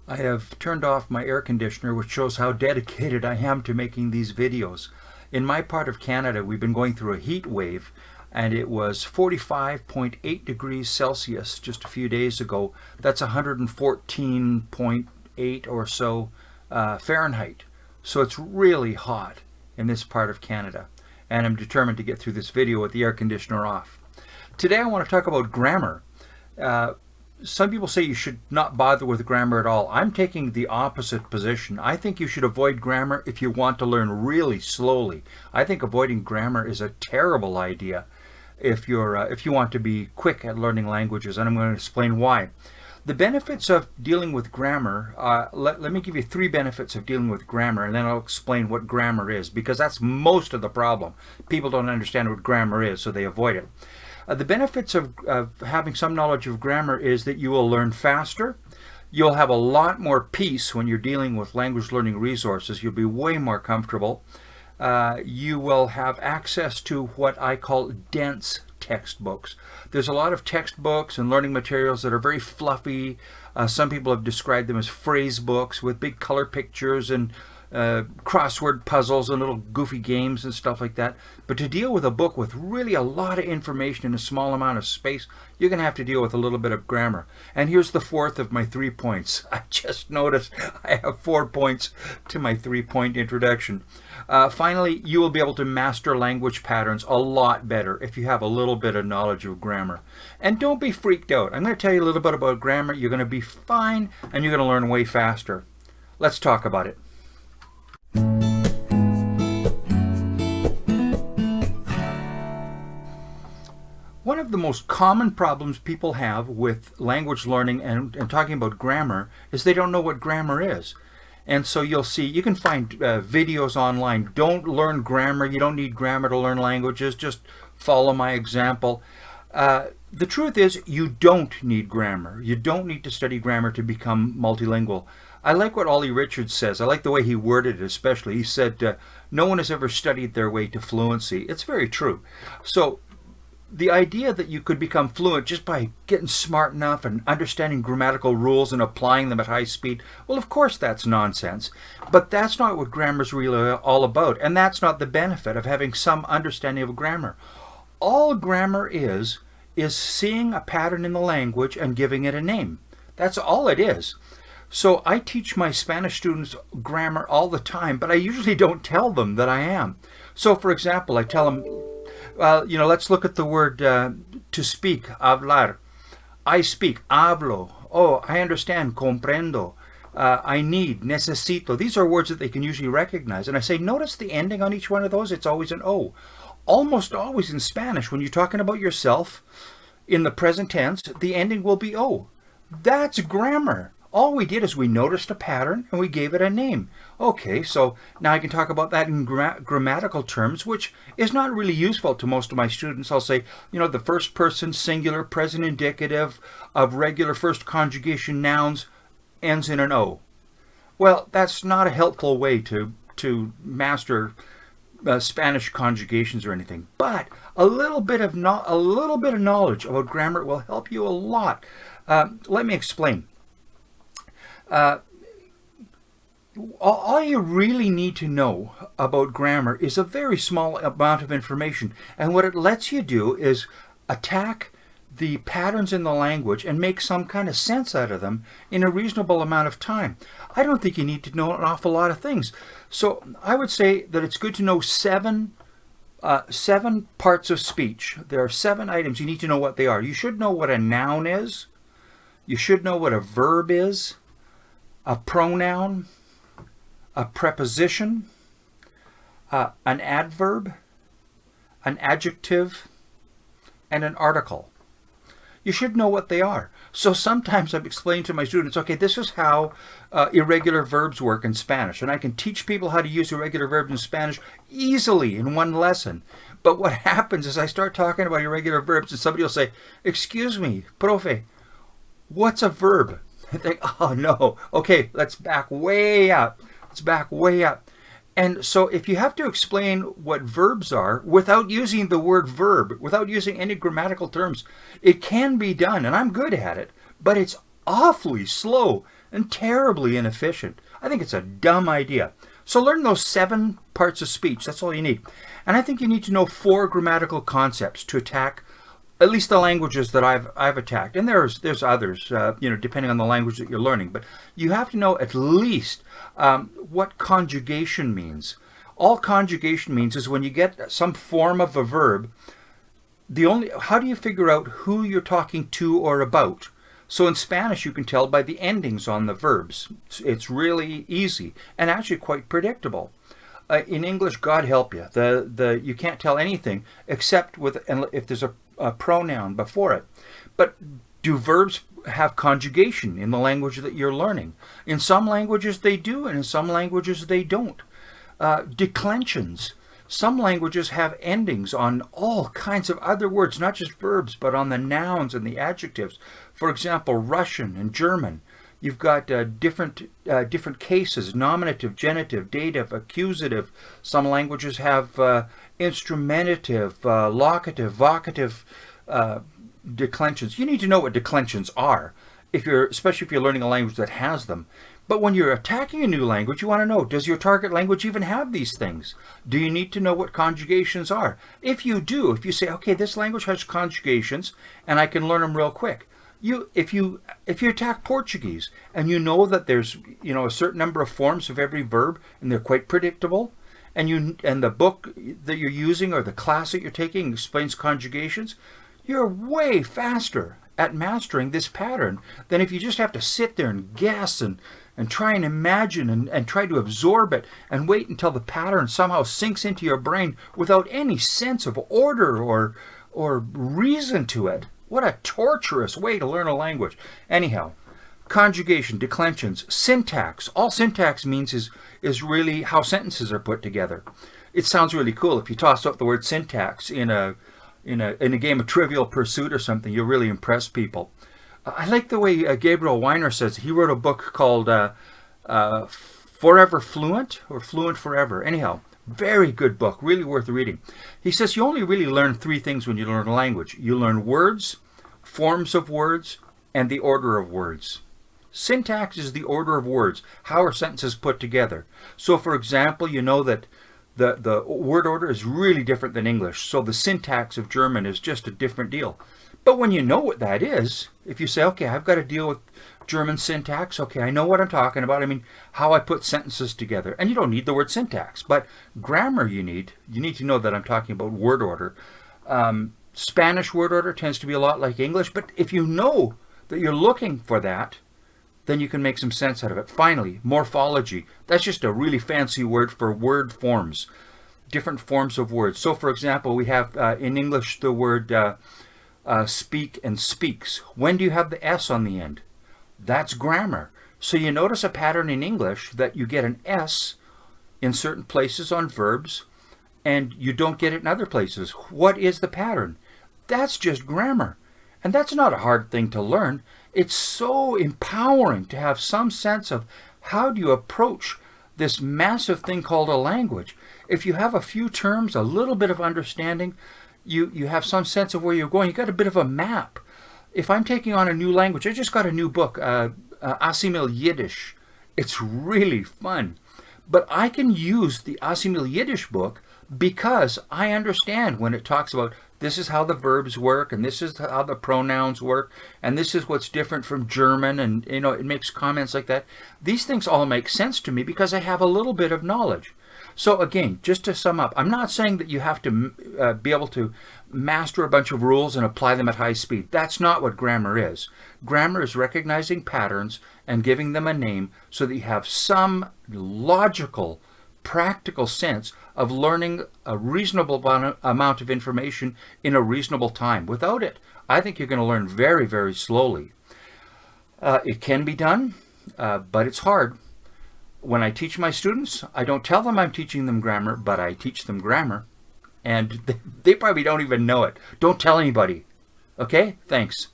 I have turned off my air conditioner, which shows how dedicated I am to making these videos. In my part of Canada, we've been going through a heat wave, and it was 45.8 degrees Celsius just a few days ago. That's 114.8 or so Fahrenheit. So it's really hot in this part of Canada, and I'm determined to get through this video with the air conditioner off. Today I want to talk about grammar. Some people say you should not bother with grammar at all. I'm taking the opposite position. I think you should avoid grammar if you want to learn really slowly. I think avoiding grammar is a terrible idea if you want to be quick at learning languages, and I'm going to explain why. The benefits of dealing with grammar, let me give you 3 benefits of dealing with grammar, and then I'll explain what grammar is, because that's most of the problem. People don't understand what grammar is, so they avoid it. The benefits of having some knowledge of grammar is that you will learn faster. You'll have a lot more peace when you're dealing with language learning resources. You'll be way more comfortable. You will have access to what I call dense textbooks. There's a lot of textbooks and learning materials that are very fluffy. Some people have described them as phrase books with big color pictures and crossword puzzles and little goofy games and stuff like that. But to deal with a book with really a lot of information in a small amount of space, you're going to have to deal with a little bit of grammar. And here's the 4th of my 3 points. I just noticed I have 4 points to my 3-point introduction. Finally, you will be able to master language patterns a lot better if you have a little bit of knowledge of grammar. And don't be freaked out. I'm going to tell you a little bit about grammar. You're going to be fine, and you're going to learn way faster. Let's talk about it. One of the most common problems people have with language learning and talking about grammar is they don't know what grammar is. And so you can find videos online. Don't learn grammar. You don't need grammar to learn languages. Just follow my example. The truth is, you don't need grammar. You don't need to study grammar to become multilingual. I like what Ollie Richards says. I like the way he worded it especially. He said, no one has ever studied their way to fluency. It's very true. So the idea that you could become fluent just by getting smart enough and understanding grammatical rules and applying them at high speed, well, of course that's nonsense. But that's not what grammar is really all about, and that's not the benefit of having some understanding of grammar. All grammar is seeing a pattern in the language and giving it a name. That's all it is. So I teach my Spanish students grammar all the time, but I usually don't tell them that I am. So for example, I tell them, let's look at the word to speak, hablar. I speak, hablo. Oh, I understand, comprendo. I need, necesito. These are words that they can usually recognize. And I say, notice the ending on each one of those. It's always an O. Almost always in Spanish, when you're talking about yourself, in the present tense, the ending will be O. That's grammar. All we did is we noticed a pattern and we gave it a name. Okay, so now I can talk about that in grammatical terms, which is not really useful to most of my students. I'll say, the first person singular present indicative of regular first conjugation nouns ends in an O. Well, that's not a helpful way to master Spanish conjugations or anything. But a little bit of knowledge about grammar will help you a lot. Let me explain. All you really need to know about grammar is a very small amount of information. And what it lets you do is attack the patterns in the language and make some kind of sense out of them in a reasonable amount of time. I don't think you need to know an awful lot of things. So I would say that it's good to know 7 parts of speech. There are 7 items. You need to know what they are. You should know what a noun is. You should know what a verb is, a pronoun, a preposition, an adverb, an adjective, and an article. You should know what they are. So sometimes I've explained to my students, okay, this is how irregular verbs work in Spanish. And I can teach people how to use irregular verbs in Spanish easily in one lesson. But what happens is I start talking about irregular verbs and somebody will say, excuse me, profe, what's a verb? I think, oh no, okay, let's back way up. Let's back way up. And so if you have to explain what verbs are without using the word verb, without using any grammatical terms, it can be done, and I'm good at it, but it's awfully slow and terribly inefficient. I think it's a dumb idea. So learn those 7 parts of speech. That's all you need. And I think you need to know 4 grammatical concepts to attack at least the languages that I've attacked. And there's others, depending on the language that you're learning. But you have to know at least what conjugation means. All conjugation means is when you get some form of a verb, how do you figure out who you're talking to or about? So in Spanish, you can tell by the endings on the verbs. It's really easy and actually quite predictable. In English, God help you, you can't tell anything except if there's a pronoun before it. But do verbs have conjugation in the language that you're learning? In some languages they do, and in some languages they don't. Declensions. Some languages have endings on all kinds of other words, not just verbs, but on the nouns and the adjectives. For example, Russian and German. You've got different cases: nominative, genitive, dative, accusative. Some languages have instrumentative, locative, vocative declensions. You need to know what declensions are, especially if you're learning a language that has them. But when you're attacking a new language, you want to know, does your target language even have these things? Do you need to know what conjugations are? If you do, if you say, okay, this language has conjugations and I can learn them real quick. If you attack Portuguese and you know that there's a certain number of forms of every verb and they're quite predictable, and the book that you're using or the class that you're taking explains conjugations, you're way faster at mastering this pattern than if you just have to sit there and guess and try and imagine and try to absorb it and wait until the pattern somehow sinks into your brain without any sense of order or reason to it. What a torturous way to learn a language. Anyhow, conjugation, declensions, syntax. All syntax means is really how sentences are put together. It sounds really cool. If you toss up the word syntax in a game of Trivial Pursuit or something, you'll really impress people. I like the way Gabriel Weiner says. He wrote a book called Forever Fluent, or Fluent Forever. Anyhow, very good book, really worth reading. He says you only really learn 3 things when you learn a language. You learn words, forms of words, and the order of words. Syntax is the order of words, how are sentences put together. So for example, you know that the word order is really different than English, so the syntax of German is just a different deal. But when you know what that is, if you say, okay, I've got to deal with German syntax, okay, I know what I'm talking about. I mean, how I put sentences together. And you don't need the word syntax, but grammar you need. You need to know that I'm talking about word order. Spanish word order tends to be a lot like English, but if you know that you're looking for that, then you can make some sense out of it. Finally, morphology. That's just a really fancy word for word forms, different forms of words. So for example, we have in English the word speak and speaks. When do you have the S on the end? That's grammar. So you notice a pattern in English that you get an S in certain places on verbs and you don't get it in other places. What is the pattern? That's just grammar. And that's not a hard thing to learn. It's so empowering to have some sense of how do you approach this massive thing called a language. If you have a few terms, a little bit of understanding, you have some sense of where you're going. You got a bit of a map. If I'm taking on a new language, I just got a new book, Asimil Yiddish. It's really fun. But I can use the Asimil Yiddish book because I understand when it talks about this is how the verbs work, and this is how the pronouns work, and this is what's different from German, and it makes comments like that. These things all make sense to me because I have a little bit of knowledge. So again, just to sum up, I'm not saying that you have to be able to master a bunch of rules and apply them at high speed. That's not what grammar is. Grammar is recognizing patterns and giving them a name so that you have some logical, practical sense of learning a reasonable amount of information in a reasonable time. Without it, I think you're going to learn very, very slowly. It can be done, but it's hard. When I teach my students, I don't tell them I'm teaching them grammar, but I teach them grammar. And they probably don't even know it. Don't tell anybody. Okay? Thanks.